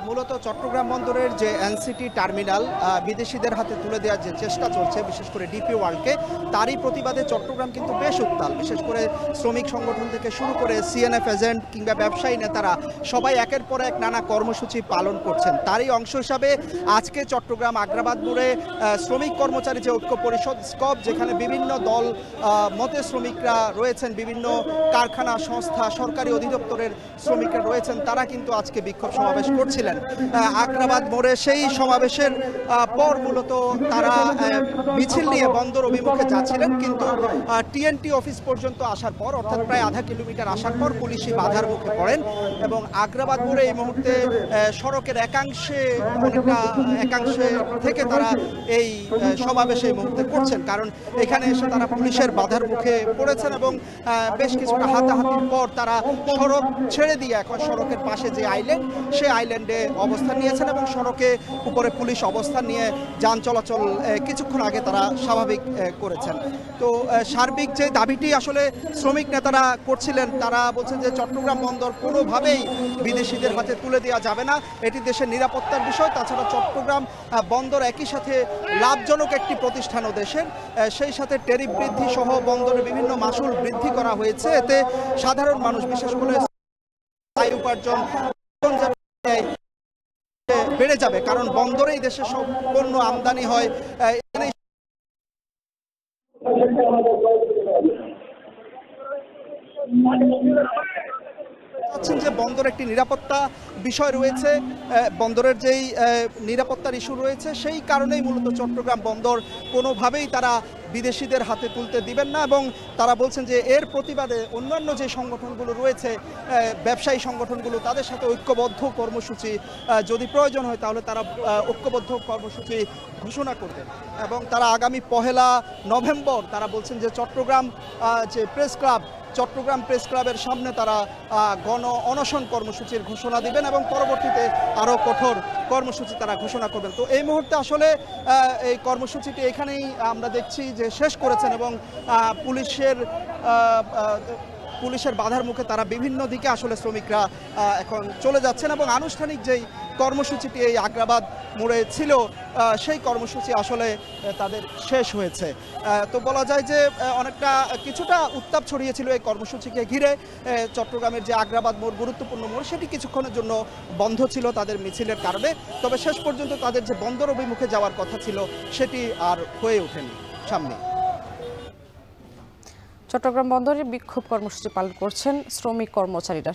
মূলত চট্টগ্রাম বন্দরের যে এনসিটি টার্মিনাল বিদেশিদের হাতে তুলে দেওয়ার যে চেষ্টা চলছে, বিশেষ করে ডিপি ওয়ার্ল্ডকে, তারই প্রতিবাদে চট্টগ্রাম কিন্তু বেশ উত্তাল। বিশেষ করে শ্রমিক সংগঠন থেকে শুরু করে সিএনএফ এজেন্ট কিংবা ব্যবসায়ী নেতারা সবাই একের পর এক নানা কর্মসূচি পালন করছেন। তারই অংশ হিসাবে আজকে চট্টগ্রাম আগ্রাবাদ মোড়ে শ্রমিক কর্মচারী যে ঐক্য পরিষদ স্কপ, যেখানে বিভিন্ন দল মতে শ্রমিকরা রয়েছেন, বিভিন্ন কারখানা সংস্থা সরকারি অধিদপ্তরের শ্রমিকরা রয়েছেন, তারা কিন্তু আজকে বিক্ষোভ সমাবেশ করছিলেন আগ্রাবাদ মোড়ে। সেই সমাবেশের পর মূলত তারা মিছিল নিয়ে বন্দর অভিমুখে যাচ্ছিলেন, কিন্তু টিএনটি অফিস পর্যন্ত আসার পর, অর্থাৎ প্রায় আধা কিলোমিটার আসার পর পুলিশি বাধার মুখে পড়েন এবং আগ্রাবাদ মোড়ে এই মুহূর্তে সড়কের একাংশে থেকে তারা এই সমাবেশ এই মুহূর্তে করছেন, কারণ এখানে এসে তারা পুলিশের বাধার মুখে পড়েছেন এবং বেশ কিছুটা হাতাহাতির পর তারা সড়ক ছেড়ে দিয়ে এখন সড়কের পাশে যে আইল্যান্ড, সেই আইল্যান্ডে অবস্থান নিয়েছেন এবং সড়কে উপরে পুলিশ অবস্থান নিয়ে যান চলাচল কিছুক্ষণ আগে তারা স্বাভাবিক করেছেন। তো সার্বিক যে দাবিটি আসলে শ্রমিক নেতারা করছিলেন, তারা বলছেন যে চট্টগ্রাম বন্দর কোনোভাবেই বিদেশিদের হাতে তুলে দেওয়া যাবে না, এটি দেশের নিরাপত্তার বিষয়। তাছাড়া চট্টগ্রাম বন্দর একই সাথে লাভজনক একটি প্রতিষ্ঠানও দেশের, সেই সাথে ট্যারিফ বৃদ্ধি সহ বন্দরের বিভিন্ন মাসুল বৃদ্ধি করা হয়েছে। এতে সাধারণ মানুষ, বিশেষ করে আয় উপার্জন বেড়ে যাবে, কারণ বন্দরেই দেশের সব পণ্য আমদানি হয়। যে বন্দর একটি নিরাপত্তা বিষয় রয়েছে, বন্দরের যেই নিরাপত্তার ইস্যু রয়েছে, সেই কারণেই মূলত চট্টগ্রাম বন্দর কোনোভাবেই তারা বিদেশিদের হাতে তুলতে দিবেন না এবং তারা বলছেন যে এর প্রতিবাদে অন্যান্য যে সংগঠনগুলো রয়েছে, ব্যবসায়ী সংগঠনগুলো, তাদের সাথে ঐক্যবদ্ধ কর্মসূচি যদি প্রয়োজন হয় তাহলে তারা ঐক্যবদ্ধ কর্মসূচি ঘোষণা করবেন এবং তারা আগামী 1 নভেম্বর তারা বলছেন যে চট্টগ্রাম প্রেস ক্লাবের সামনে তারা গণ অনশন কর্মসূচির ঘোষণা দিবেন এবং পরবর্তীতে আরও কঠোর কর্মসূচি তারা ঘোষণা করবেন। তো এই মুহূর্তে আসলে এই কর্মসূচিটি এখানেই আমরা দেখছি যে শেষ করেছেন এবং পুলিশের বাধার মুখে তারা বিভিন্ন দিকে আসলে শ্রমিকরা এখন চলে যাচ্ছেন এবং আনুষ্ঠানিক যেই কর্মসূচিটি এই আগ্রাবাদ মোড়ে ছিল, সেই কর্মসূচি আসলে তাদের শেষ হয়েছে। তো বলা যায় যে কিছুটা উত্তাপ ছড়িয়েছিল এই কর্মসূচিকে ঘিরে। চট্টগ্রামের যে আগ্রাবাদ মোড়, গুরুত্বপূর্ণ মোড়, সেটি কিছুক্ষণের জন্য বন্ধ ছিল তাদের মিছিলের কারণে, তবে শেষ পর্যন্ত তাদের যে বন্দর অভিমুখে যাওয়ার কথা ছিল সেটি আর হয়ে ওঠেনি সামনে। চট্টগ্রাম বন্দরে বিক্ষোভ কর্মসূচি পালন করছেন শ্রমিক কর্মচারীরা।